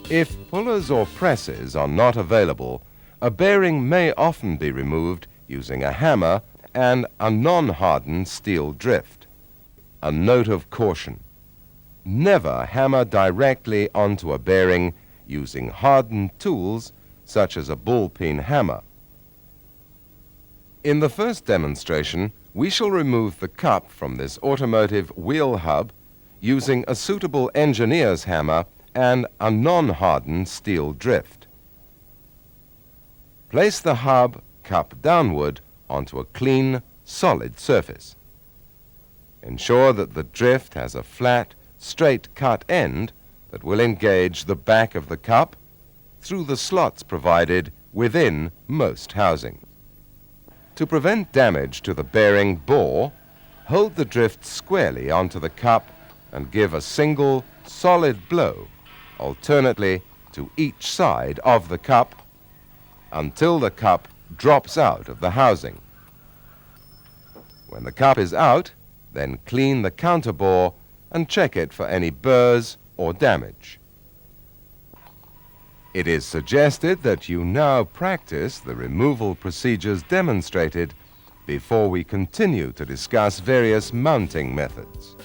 If pullers or presses are not available, a bearing may often be removed using a hammer and a non-hardened steel drift. A note of caution: never hammer directly onto a bearing using hardened tools such as a bull-peen hammer. In the first demonstration, we shall remove the cup from this automotive wheel hub using a suitable engineer's hammer and a non-hardened steel drift. Place the hub cup downward onto a clean, solid surface. Ensure that the drift has a flat, straight cut end that will engage the back of the cup through the slots provided within most housings. To prevent damage to the bearing bore, hold the drift squarely onto the cup and give a single, solid blow, alternately to each side of the cup, until the cup drops out of the housing. When the cup is out, then clean the counterbore and check it for any burrs or damage. It is suggested that you now practice the removal procedures demonstrated before we continue to discuss various mounting methods.